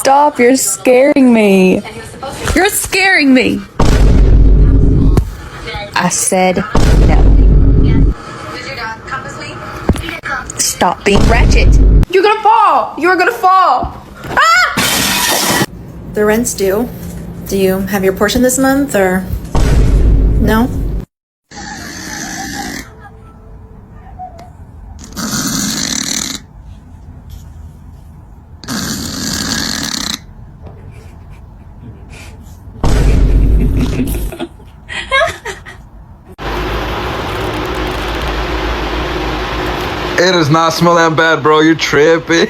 stop. You're scaring me. You're scaring me. I said no. Stop being ratchet. You're gonna fall. You're gonna fall. Ah! The rent's due. Do you have your portion this month or no? It does not smell that bad, bro. You're tripping.